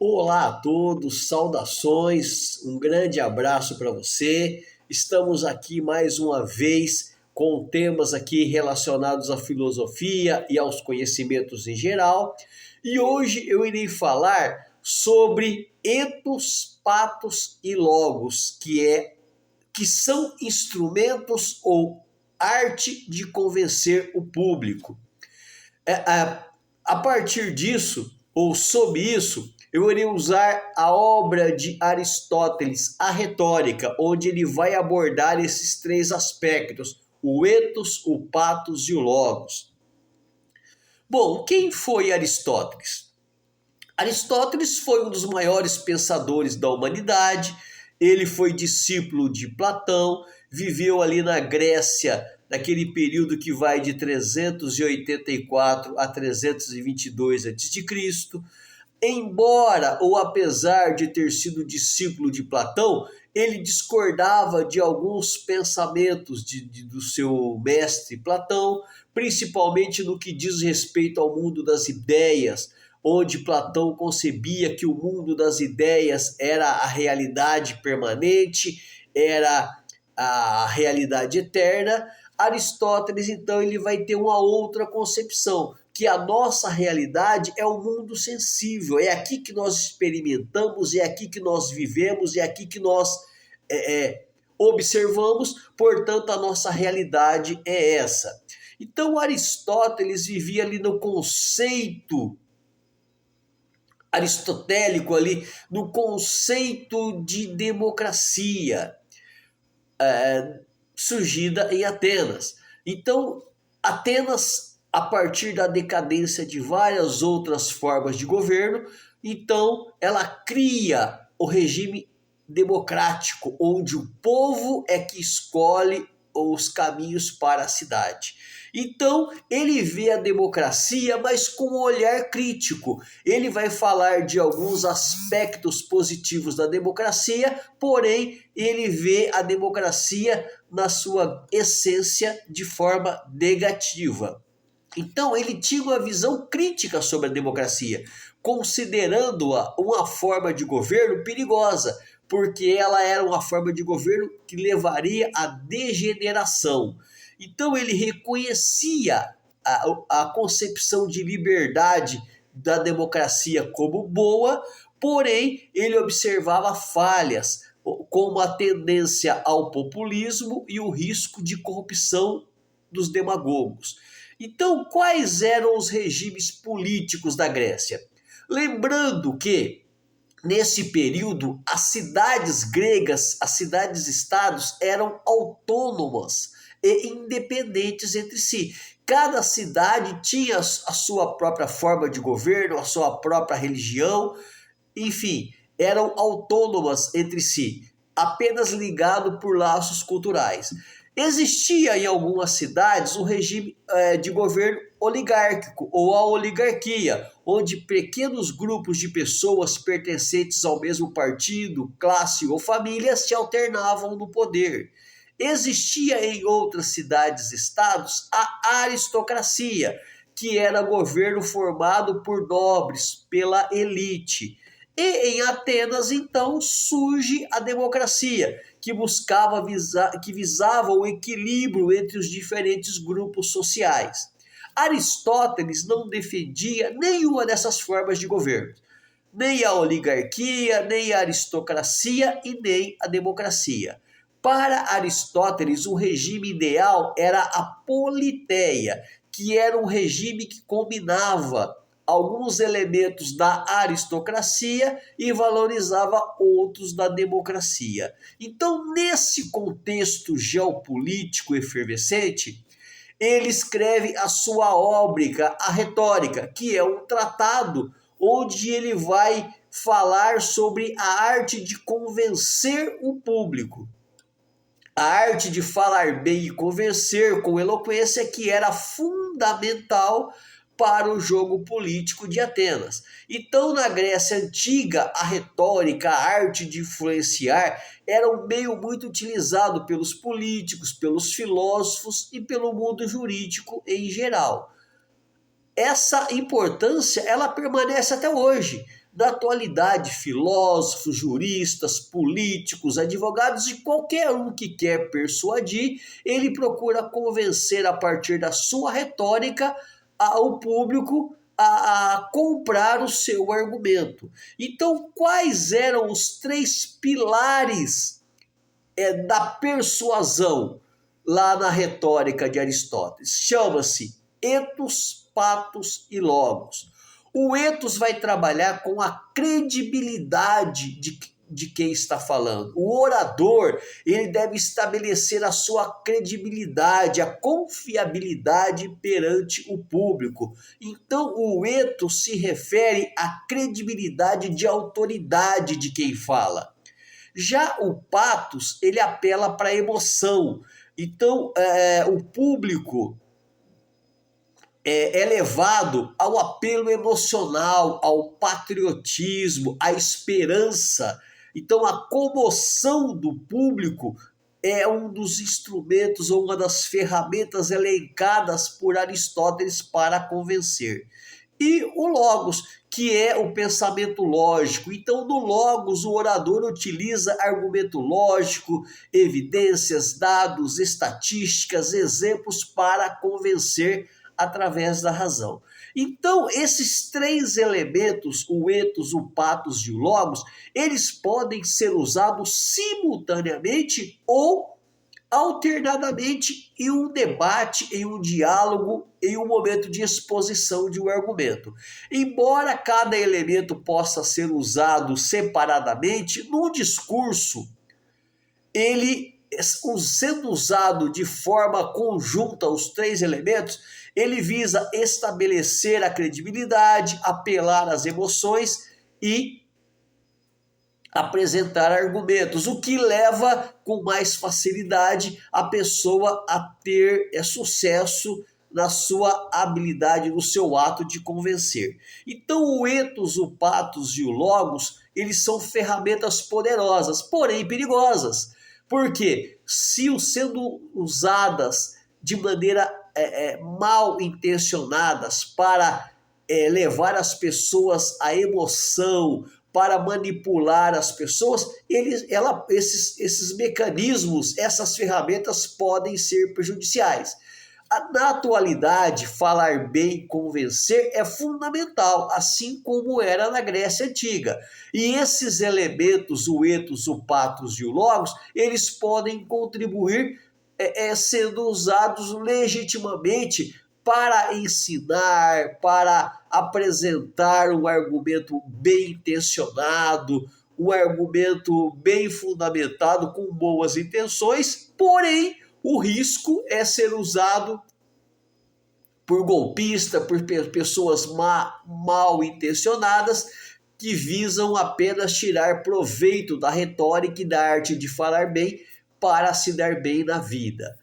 Olá a todos, saudações, um grande abraço para você. Estamos aqui mais uma vez com temas aqui relacionados à filosofia e aos conhecimentos em geral. E hoje eu irei falar sobre etos, patos e logos, que são instrumentos ou arte de convencer o público. É, a partir disso, ou sob isso, eu irei usar a obra de Aristóteles, a retórica, onde ele vai abordar esses três aspectos: o ethos, o patos e o logos. Bom, quem foi Aristóteles? Aristóteles foi um dos maiores pensadores da humanidade. Ele foi discípulo de Platão, viveu ali na Grécia, naquele período que vai de 384 a 322 a.C. Embora ou apesar de ter sido discípulo de Platão, ele discordava de alguns pensamentos do seu mestre Platão, principalmente no que diz respeito ao mundo das ideias, onde Platão concebia que o mundo das ideias era a realidade permanente, era a realidade eterna. Aristóteles, então, ele vai ter uma outra concepção, que a nossa realidade é o mundo sensível, é aqui que nós experimentamos, é aqui que nós vivemos, é aqui que nós observamos, portanto, a nossa realidade é essa. Então, Aristóteles vivia ali no conceito aristotélico, ali no conceito de democracia, surgida em Atenas. Então, Atenas, a partir da decadência de várias outras formas de governo, então ela cria o regime democrático, onde o povo é que escolhe os caminhos para a cidade. Então, ele vê a democracia, mas com um olhar crítico. Ele vai falar de alguns aspectos positivos da democracia, porém, ele vê a democracia na sua essência de forma negativa. Então, ele tinha uma visão crítica sobre a democracia, considerando-a uma forma de governo perigosa, porque ela era uma forma de governo que levaria à degeneração. Então, ele reconhecia a concepção de liberdade da democracia como boa, porém, ele observava falhas, como a tendência ao populismo e o risco de corrupção dos demagogos. Então, quais eram os regimes políticos da Grécia? Lembrando que, nesse período, as cidades gregas, as cidades-estados, eram autônomas e independentes entre si. Cada cidade tinha a sua própria forma de governo, a sua própria religião, enfim, eram autônomas entre si, apenas ligado por laços culturais. Existia em algumas cidades um regime de governo oligárquico ou a oligarquia, onde pequenos grupos de pessoas pertencentes ao mesmo partido, classe ou família se alternavam no poder. Existia em outras cidades-estados a aristocracia, que era governo formado por nobres, pela elite. E em Atenas, então, surge a democracia, que visava o equilíbrio entre os diferentes grupos sociais. Aristóteles não defendia nenhuma dessas formas de governo, nem a oligarquia, nem a aristocracia e nem a democracia. Para Aristóteles, o regime ideal era a politeia, que era um regime que combinava alguns elementos da aristocracia e valorizava outros da democracia. Então, nesse contexto geopolítico efervescente, ele escreve a sua obra, a Retórica, que é um tratado onde ele vai falar sobre a arte de convencer o público. A arte de falar bem e convencer com eloquência, que era fundamental para o jogo político de Atenas. Então, na Grécia Antiga, a retórica, a arte de influenciar, era um meio muito utilizado pelos políticos, pelos filósofos e pelo mundo jurídico em geral. Essa importância, ela permanece até hoje. Na atualidade, filósofos, juristas, políticos, advogados e qualquer um que quer persuadir, ele procura convencer a partir da sua retórica ao público a comprar o seu argumento. Então, quais eram os três pilares da persuasão lá na retórica de Aristóteles? Chama-se ethos, patos e logos. O ethos vai trabalhar com a credibilidade de quem está falando. O orador, ele deve estabelecer a sua credibilidade, a confiabilidade perante o público. Então, o ethos se refere à credibilidade de autoridade de quem fala. Já o patos, ele apela para a emoção. Então, o público é levado ao apelo emocional, ao patriotismo, à esperança. Então, a comoção do público é um dos instrumentos ou uma das ferramentas elencadas por Aristóteles para convencer. E o logos, que é o pensamento lógico. Então, no logos, o orador utiliza argumento lógico, evidências, dados, estatísticas, exemplos para convencer através da razão. Então, esses três elementos, o ethos, o patos e o logos, eles podem ser usados simultaneamente ou alternadamente em um debate, em um diálogo, em um momento de exposição de um argumento. Embora cada elemento possa ser usado separadamente, no discurso, ele sendo usado de forma conjunta, os três elementos, ele visa estabelecer a credibilidade, apelar às emoções e apresentar argumentos, o que leva com mais facilidade a pessoa a ter sucesso na sua habilidade, no seu ato de convencer. Então o ethos, o patos e o logos, eles são ferramentas poderosas, porém perigosas, porque se sendo usadas de maneira mal intencionadas para levar as pessoas à emoção, para manipular as pessoas, esses mecanismos, essas ferramentas podem ser prejudiciais. Na atualidade, falar bem, convencer é fundamental, assim como era na Grécia Antiga. E esses elementos, o ethos, o patos e o logos, eles podem contribuir sendo usados legitimamente para ensinar, para apresentar um argumento bem intencionado, um argumento bem fundamentado, com boas intenções, porém o risco é ser usado por golpistas, por pessoas mal intencionadas que visam apenas tirar proveito da retórica e da arte de falar bem para se dar bem na vida.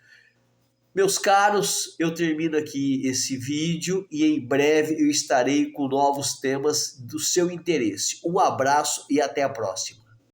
Meus caros, eu termino aqui esse vídeo e em breve eu estarei com novos temas do seu interesse. Um abraço e até a próxima.